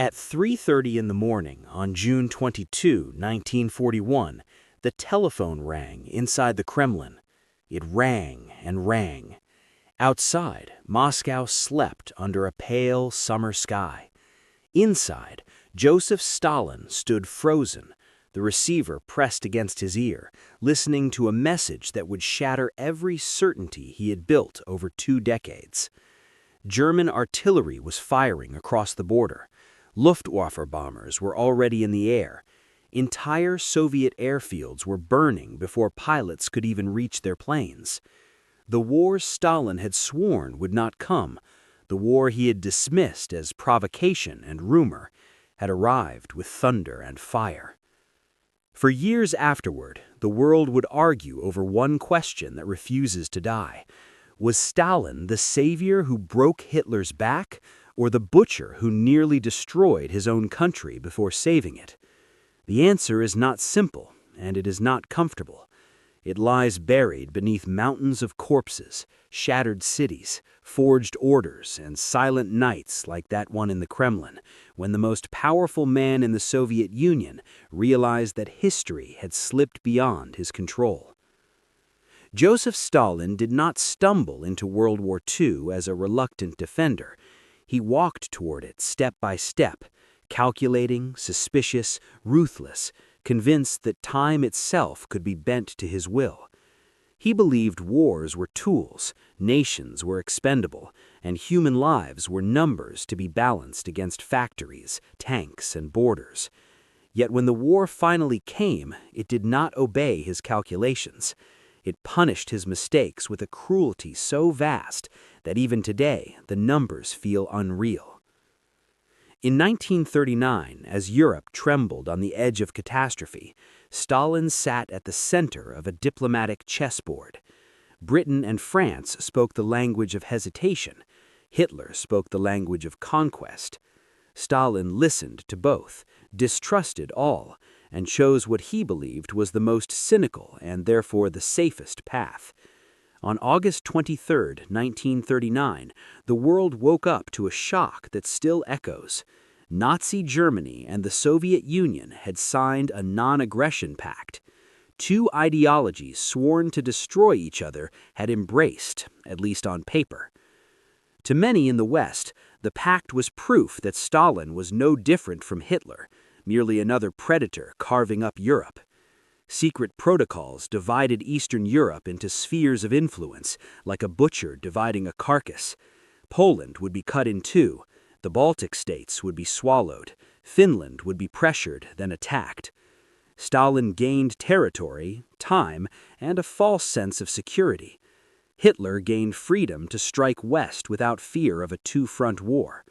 At 3:30 in the morning on June 22, 1941, the telephone rang inside the Kremlin. It rang and rang. Outside, Moscow slept under a pale summer sky. Inside, Joseph Stalin stood frozen, the receiver pressed against his ear, listening to a message that would shatter every certainty he had built over 2 decades. German artillery was firing across the border. Luftwaffe bombers were already in the air. Entire Soviet airfields were burning before pilots could even reach their planes. The war Stalin had sworn would not come, the war he had dismissed as provocation and rumor, had arrived with thunder and fire. For years afterward, the world would argue over one question that refuses to die. Was Stalin the savior who broke Hitler's back, or the butcher who nearly destroyed his own country before saving it? The answer is not simple, and it is not comfortable. It lies buried beneath mountains of corpses, shattered cities, forged orders, and silent nights like that one in the Kremlin, when the most powerful man in the Soviet Union realized that history had slipped beyond his control. Joseph Stalin did not stumble into World War II as a reluctant defender. He walked toward it step by step, calculating, suspicious, ruthless, convinced that time itself could be bent to his will. He believed wars were tools, nations were expendable, and human lives were numbers to be balanced against factories, tanks, and borders. Yet when the war finally came, it did not obey his calculations. It punished his mistakes with a cruelty so vast that even today the numbers feel unreal. In 1939, as Europe trembled on the edge of catastrophe, Stalin sat at the center of a diplomatic chessboard. Britain and France spoke the language of hesitation. Hitler spoke the language of conquest. Stalin listened to both, distrusted all, and chose what he believed was the most cynical and therefore the safest path. On August 23, 1939, the world woke up to a shock that still echoes. Nazi Germany and the Soviet Union had signed a non-aggression pact. Two ideologies sworn to destroy each other had embraced, at least on paper. To many in the West, the pact was proof that Stalin was no different from Hitler, merely another predator carving up Europe. Secret protocols divided Eastern Europe into spheres of influence, like a butcher dividing a carcass. Poland would be cut in two, the Baltic states would be swallowed, Finland would be pressured, then attacked. Stalin gained territory, time, and a false sense of security. Hitler gained freedom to strike west without fear of a two-front war.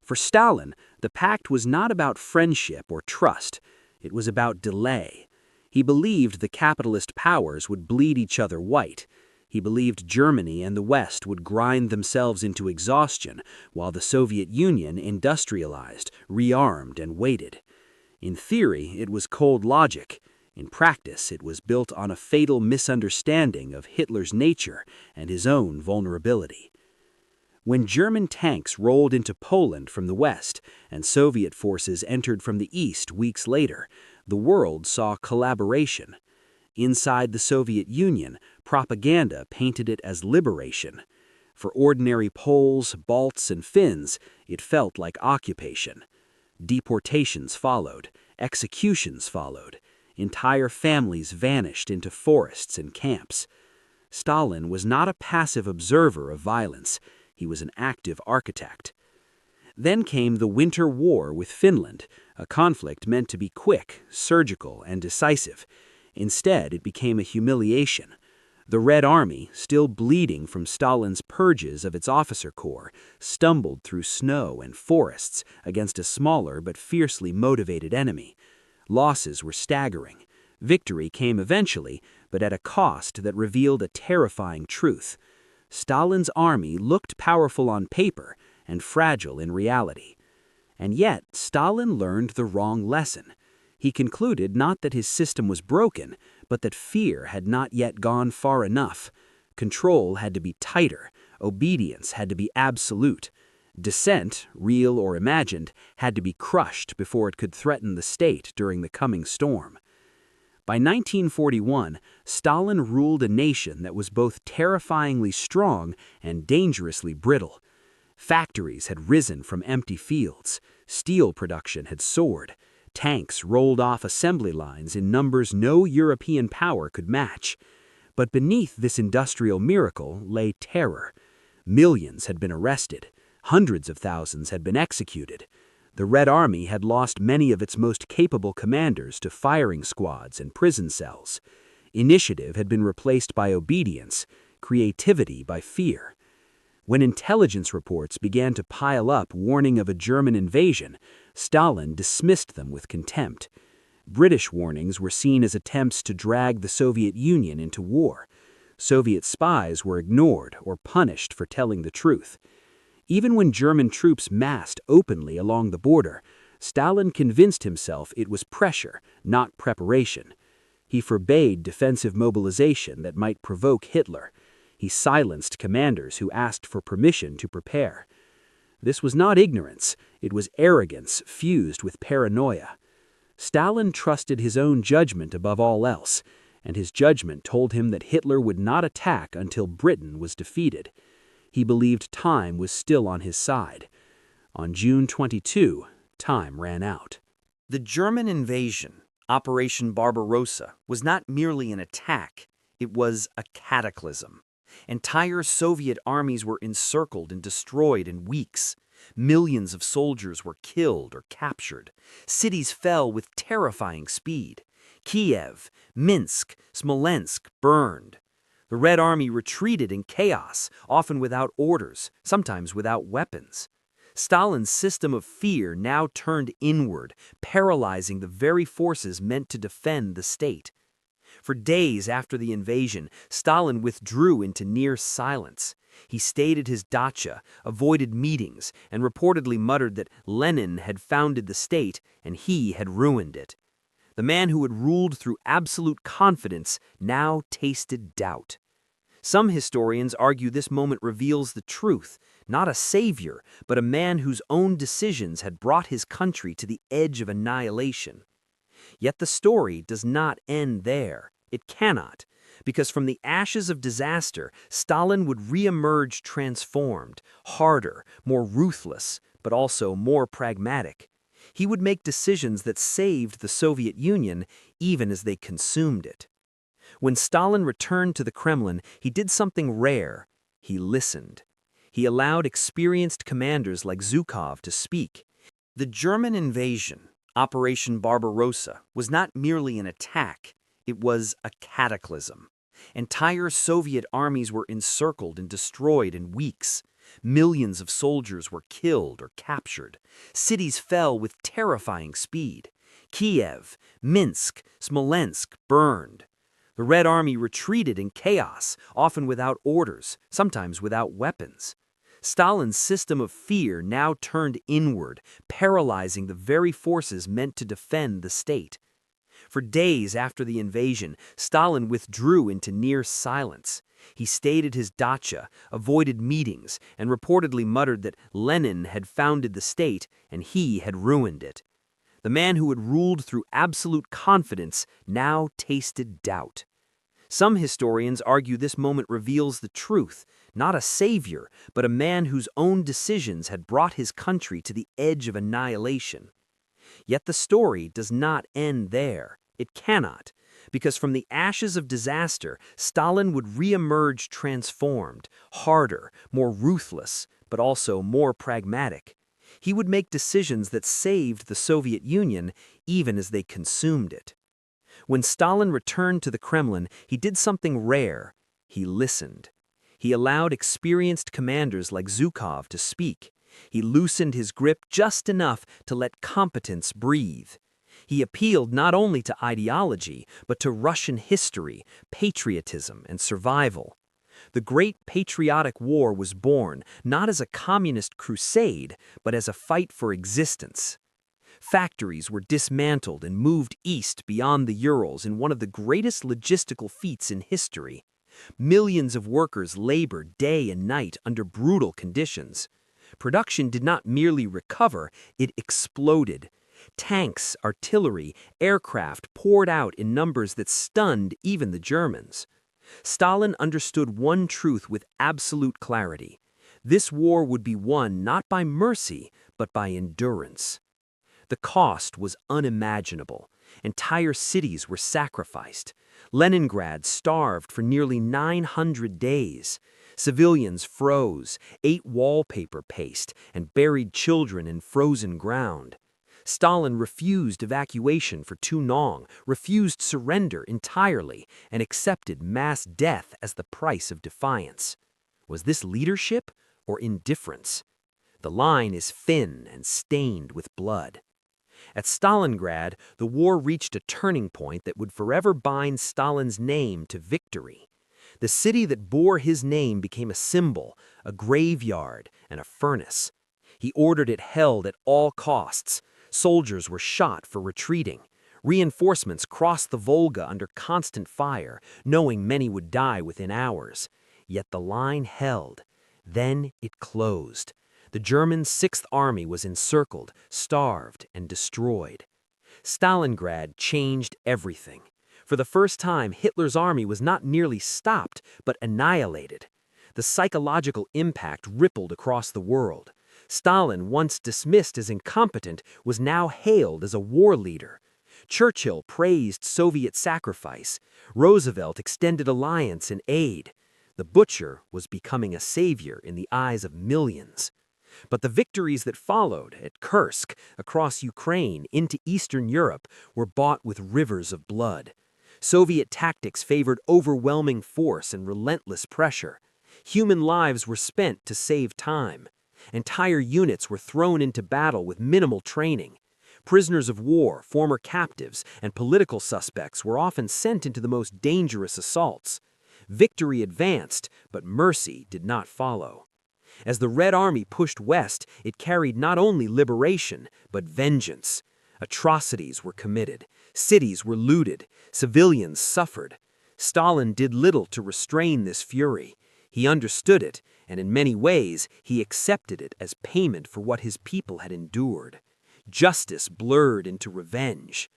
For Stalin, the pact was not about friendship or trust, it was about delay. He believed the capitalist powers would bleed each other white. He believed Germany and the West would grind themselves into exhaustion, while the Soviet Union industrialized, rearmed, and waited. In theory, it was cold logic. In practice, it was built on a fatal misunderstanding of Hitler's nature and his own vulnerability. When German tanks rolled into Poland from the west and Soviet forces entered from the east weeks later, the world saw collaboration. Inside the Soviet Union, propaganda painted it as liberation. For ordinary Poles, Balts, and Finns, it felt like occupation. Deportations followed, executions followed. Entire families vanished into forests and camps. Stalin was not a passive observer of violence. He was an active architect. Then came the Winter War with Finland, a conflict meant to be quick, surgical, and decisive. Instead, it became a humiliation. The Red Army, still bleeding from Stalin's purges of its officer corps, stumbled through snow and forests against a smaller but fiercely motivated enemy. Losses were staggering. Victory came eventually, but at a cost that revealed a terrifying truth. Stalin's army looked powerful on paper and fragile in reality. And yet, Stalin learned the wrong lesson. He concluded not that his system was broken, but that fear had not yet gone far enough. Control had to be tighter, obedience had to be absolute. Dissent, real or imagined, had to be crushed before it could threaten the state during the coming storm. By 1941, Stalin ruled a nation that was both terrifyingly strong and dangerously brittle. Factories had risen from empty fields, steel production had soared, tanks rolled off assembly lines in numbers no European power could match. But beneath this industrial miracle lay terror. Millions had been arrested, hundreds of thousands had been executed. The Red Army had lost many of its most capable commanders to firing squads and prison cells. Initiative had been replaced by obedience, creativity by fear. When intelligence reports began to pile up warning of a German invasion, Stalin dismissed them with contempt. British warnings were seen as attempts to drag the Soviet Union into war. Soviet spies were ignored or punished for telling the truth. Even when German troops massed openly along the border, Stalin convinced himself it was pressure, not preparation. He forbade defensive mobilization that might provoke Hitler. He silenced commanders who asked for permission to prepare. This was not ignorance, it was arrogance fused with paranoia. Stalin trusted his own judgment above all else, and his judgment told him that Hitler would not attack until Britain was defeated. He believed time was still on his side. On June 22, time ran out. The German invasion, Operation Barbarossa, was not merely an attack, it was a cataclysm. Entire Soviet armies were encircled and destroyed in weeks. Millions of soldiers were killed or captured. Cities fell with terrifying speed. Kiev, Minsk, Smolensk burned. The Red Army retreated in chaos, often without orders, sometimes without weapons. Stalin's system of fear now turned inward, paralyzing the very forces meant to defend the state. For days after the invasion, Stalin withdrew into near silence. He stayed at his dacha, avoided meetings, and reportedly muttered that Lenin had founded the state and he had ruined it. The man who had ruled through absolute confidence now tasted doubt. Some historians argue this moment reveals the truth, not a savior, but a man whose own decisions had brought his country to the edge of annihilation. Yet the story does not end there. It cannot, because from the ashes of disaster, Stalin would re-emerge transformed, harder, more ruthless, but also more pragmatic. He would make decisions that saved the Soviet Union even as they consumed it. When Stalin returned to the Kremlin, he did something rare. He listened. He allowed experienced commanders like Zhukov to speak. The German invasion, Operation Barbarossa, was not merely an attack, it was a cataclysm. Entire Soviet armies were encircled and destroyed in weeks. Millions of soldiers were killed or captured. Cities fell with terrifying speed. Kiev, Minsk, Smolensk burned. The Red Army retreated in chaos, often without orders, sometimes without weapons. Stalin's system of fear now turned inward, paralyzing the very forces meant to defend the state. For days after the invasion, Stalin withdrew into near silence. He stayed at his dacha, avoided meetings, and reportedly muttered that Lenin had founded the state and he had ruined it. The man who had ruled through absolute confidence now tasted doubt. Some historians argue this moment reveals the truth, not a savior, but a man whose own decisions had brought his country to the edge of annihilation. Yet the story does not end there. It cannot, because from the ashes of disaster, Stalin would re-emerge transformed, harder, more ruthless, but also more pragmatic. He would make decisions that saved the Soviet Union even as they consumed it. When Stalin returned to the Kremlin, he did something rare. He listened. He allowed experienced commanders like Zhukov to speak. He loosened his grip just enough to let competence breathe. He appealed not only to ideology, but to Russian history, patriotism, and survival. The Great Patriotic War was born not as a communist crusade, but as a fight for existence. Factories were dismantled and moved east beyond the Urals in one of the greatest logistical feats in history. Millions of workers labored day and night under brutal conditions. Production did not merely recover, it exploded. Tanks, artillery, aircraft poured out in numbers that stunned even the Germans. Stalin understood one truth with absolute clarity. This war would be won not by mercy, but by endurance. The cost was unimaginable. Entire cities were sacrificed. Leningrad starved for nearly 900 days. Civilians froze, ate wallpaper paste, and buried children in frozen ground. Stalin refused evacuation for too long, refused surrender entirely, and accepted mass death as the price of defiance. Was this leadership or indifference? The line is thin and stained with blood. At Stalingrad, the war reached a turning point that would forever bind Stalin's name to victory. The city that bore his name became a symbol, a graveyard, and a furnace. He ordered it held at all costs. Soldiers were shot for retreating. Reinforcements crossed the Volga under constant fire, knowing many would die within hours. Yet the line held. Then it closed. The German Sixth Army was encircled, starved, and destroyed. Stalingrad changed everything. For the first time, Hitler's army was not merely stopped, but annihilated. The psychological impact rippled across the world. Stalin, once dismissed as incompetent, was now hailed as a war leader. Churchill praised Soviet sacrifice. Roosevelt extended alliance and aid. The butcher was becoming a savior in the eyes of millions. But the victories that followed at Kursk, across Ukraine, into Eastern Europe, were bought with rivers of blood. Soviet tactics favored overwhelming force and relentless pressure. Human lives were spent to save time. Entire units were thrown into battle with minimal training. Prisoners of war, former captives, and political suspects were often sent into the most dangerous assaults. Victory advanced, but mercy did not follow. As the Red Army pushed west, it carried not only liberation, but vengeance. Atrocities were committed. Cities were looted. Civilians suffered. Stalin did little to restrain this fury. He understood it, and in many ways, he accepted it as payment for what his people had endured. Justice blurred into revenge.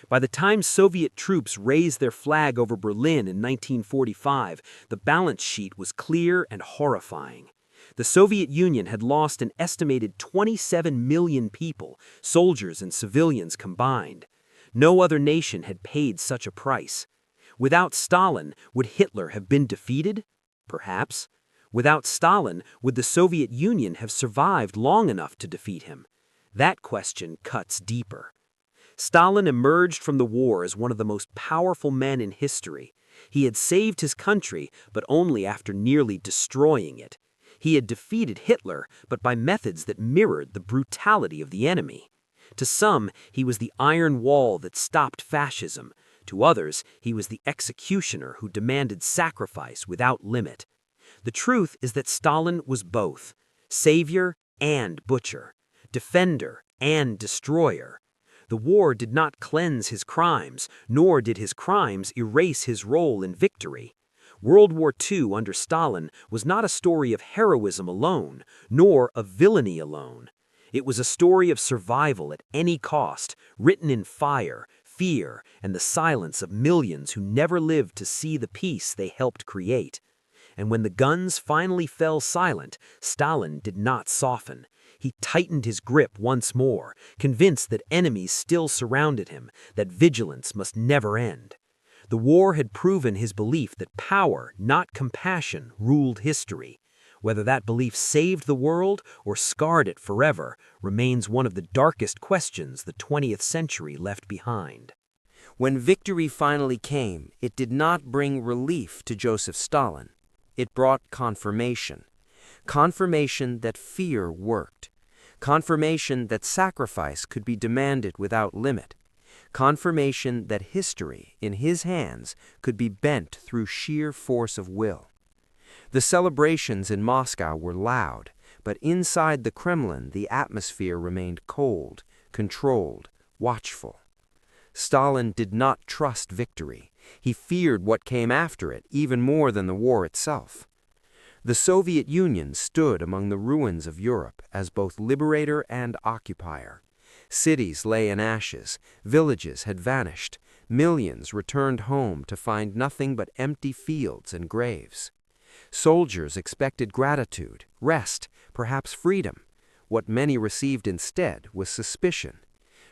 By the time Soviet troops raised their flag over Berlin in 1945, the balance sheet was clear and horrifying. The Soviet Union had lost an estimated 27 million people, soldiers and civilians combined. No other nation had paid such a price. Without Stalin, would Hitler have been defeated? Perhaps. Without Stalin, would the Soviet Union have survived long enough to defeat him? That question cuts deeper. Stalin emerged from the war as one of the most powerful men in history. He had saved his country, but only after nearly destroying it. He had defeated Hitler, but by methods that mirrored the brutality of the enemy. To some, he was the iron wall that stopped fascism. To others, he was the executioner who demanded sacrifice without limit. The truth is that Stalin was both, savior and butcher, defender and destroyer. The war did not cleanse his crimes, nor did his crimes erase his role in victory. World War II under Stalin was not a story of heroism alone, nor of villainy alone. It was a story of survival at any cost, written in fire, fear, and the silence of millions who never lived to see the peace they helped create. And when the guns finally fell silent, Stalin did not soften. He tightened his grip once more, convinced that enemies still surrounded him, that vigilance must never end. The war had proven his belief that power, not compassion, ruled history. Whether that belief saved the world or scarred it forever remains one of the darkest questions the 20th century left behind. When victory finally came, it did not bring relief to Joseph Stalin. It brought confirmation. Confirmation that fear worked. Confirmation that sacrifice could be demanded without limit. Confirmation that history, in his hands, could be bent through sheer force of will. The celebrations in Moscow were loud, but inside the Kremlin the atmosphere remained cold, controlled, watchful. Stalin did not trust victory. He feared what came after it even more than the war itself. The Soviet Union stood among the ruins of Europe as both liberator and occupier. Cities lay in ashes, villages had vanished, millions returned home to find nothing but empty fields and graves. Soldiers expected gratitude, rest, perhaps freedom. What many received instead was suspicion.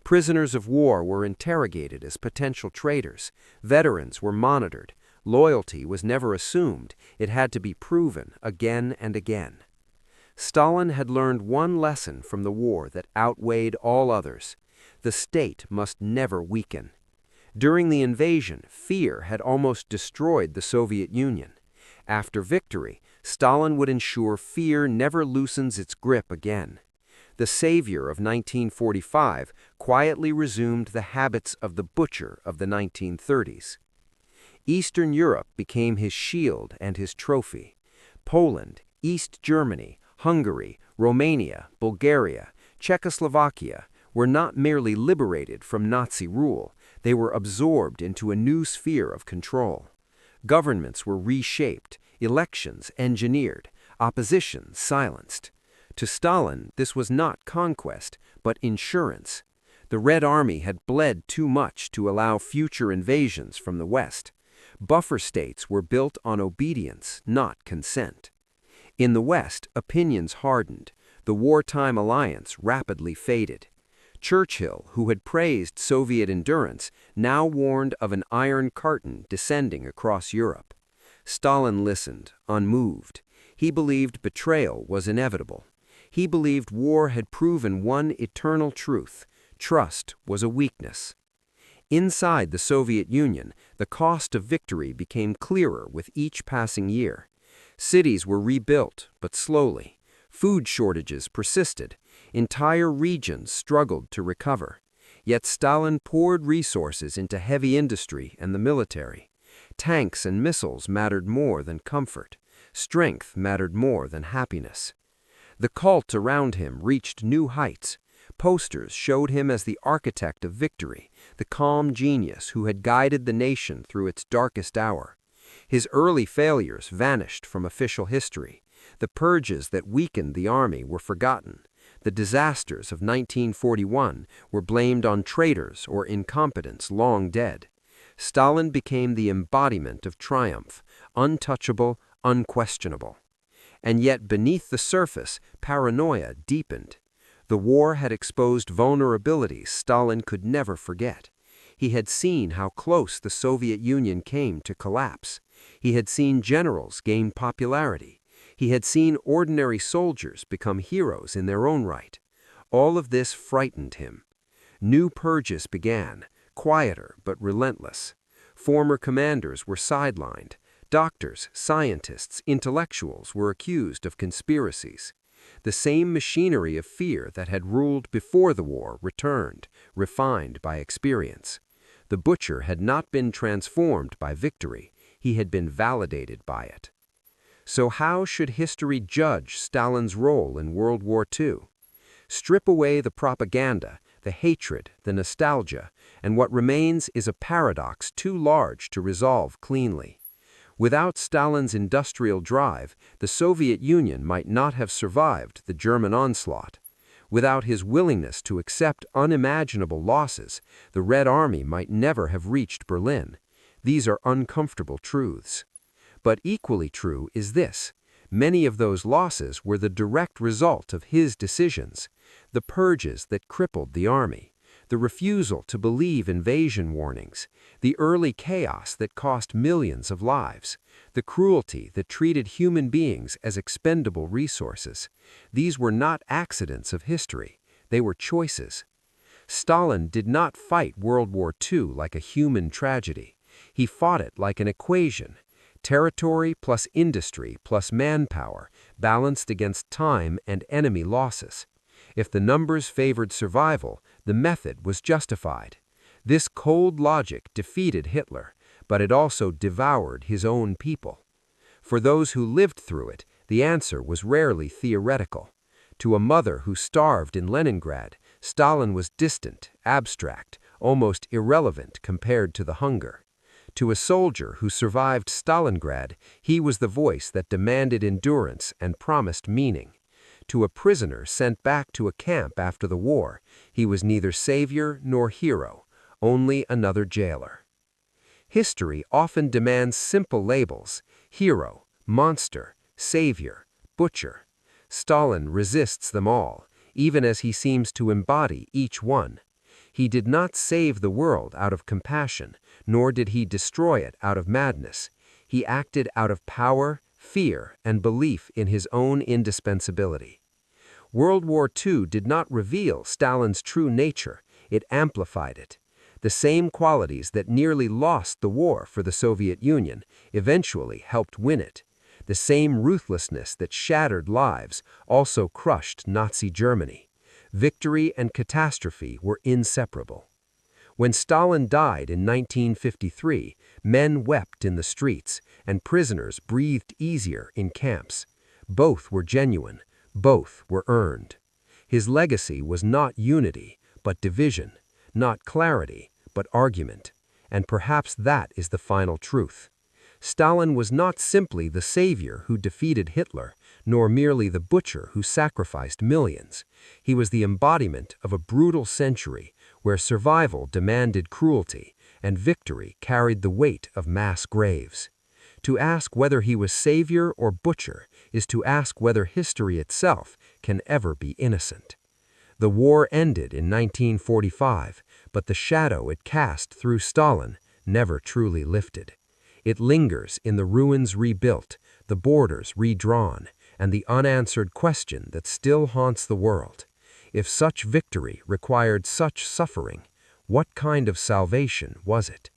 Prisoners of war were interrogated as potential traitors, veterans were monitored, loyalty was never assumed, it had to be proven again and again. Stalin had learned one lesson from the war that outweighed all others. The state must never weaken. During the invasion, fear had almost destroyed the Soviet Union. After victory, Stalin would ensure fear never loosens its grip again. The savior of 1945 quietly resumed the habits of the butcher of the 1930s. Eastern Europe became his shield and his trophy. Poland, East Germany, Hungary, Romania, Bulgaria, Czechoslovakia were not merely liberated from Nazi rule, they were absorbed into a new sphere of control. Governments were reshaped, elections engineered, opposition silenced. To Stalin, this was not conquest, but insurance. The Red Army had bled too much to allow future invasions from the West. Buffer states were built on obedience, not consent. In the West, opinions hardened. The wartime alliance rapidly faded. Churchill, who had praised Soviet endurance, now warned of an iron curtain descending across Europe. Stalin listened, unmoved. He believed betrayal was inevitable. He believed war had proven one eternal truth: trust was a weakness. Inside the Soviet Union, the cost of victory became clearer with each passing year. Cities were rebuilt, but slowly. Food shortages persisted. Entire regions struggled to recover. Yet Stalin poured resources into heavy industry and the military. Tanks and missiles mattered more than comfort. Strength mattered more than happiness. The cult around him reached new heights. Posters showed him as the architect of victory, the calm genius who had guided the nation through its darkest hour. His early failures vanished from official history. The purges that weakened the army were forgotten. The disasters of 1941 were blamed on traitors or incompetence long dead. Stalin became the embodiment of triumph, untouchable, unquestionable. And yet beneath the surface, paranoia deepened. The war had exposed vulnerabilities Stalin could never forget. He had seen how close the Soviet Union came to collapse. He had seen generals gain popularity. He had seen ordinary soldiers become heroes in their own right. All of this frightened him. New purges began, quieter but relentless. Former commanders were sidelined. Doctors, scientists, intellectuals were accused of conspiracies. The same machinery of fear that had ruled before the war returned, refined by experience. The butcher had not been transformed by victory, he had been validated by it. So how should history judge Stalin's role in World War II? Strip away the propaganda, the hatred, the nostalgia, and what remains is a paradox too large to resolve cleanly. Without Stalin's industrial drive, the Soviet Union might not have survived the German onslaught. Without his willingness to accept unimaginable losses, the Red Army might never have reached Berlin. These are uncomfortable truths. But equally true is this: many of those losses were the direct result of his decisions. The purges that crippled the army, the refusal to believe invasion warnings, the early chaos that cost millions of lives, the cruelty that treated human beings as expendable resources. These were not accidents of history, they were choices. Stalin did not fight World War II like a human tragedy. He fought it like an equation: territory plus industry plus manpower balanced against time and enemy losses. If the numbers favored survival, the method was justified. This cold logic defeated Hitler, but it also devoured his own people. For those who lived through it, the answer was rarely theoretical. To a mother who starved in Leningrad, Stalin was distant, abstract, almost irrelevant compared to the hunger. To a soldier who survived Stalingrad, he was the voice that demanded endurance and promised meaning. To a prisoner sent back to a camp after the war, he was neither savior nor hero, only another jailer. History often demands simple labels: hero, monster, savior, butcher. Stalin resists them all, even as he seems to embody each one. He did not save the world out of compassion, nor did he destroy it out of madness. He acted out of power, fear, and belief in his own indispensability. World War II did not reveal Stalin's true nature, it amplified it. The same qualities that nearly lost the war for the Soviet Union eventually helped win it. The same ruthlessness that shattered lives also crushed Nazi Germany. Victory and catastrophe were inseparable. When Stalin died in 1953, men wept in the streets, and prisoners breathed easier in camps. Both were genuine, both were earned. His legacy was not unity, but division, not clarity, but argument. And perhaps that is the final truth. Stalin was not simply the savior who defeated Hitler, nor merely the butcher who sacrificed millions. He was the embodiment of a brutal century where survival demanded cruelty and victory carried the weight of mass graves. To ask whether he was savior or butcher is to ask whether history itself can ever be innocent. The war ended in 1945, but the shadow it cast through Stalin never truly lifted. It lingers in the ruins rebuilt, the borders redrawn, and the unanswered question that still haunts the world. If such victory required such suffering, what kind of salvation was it?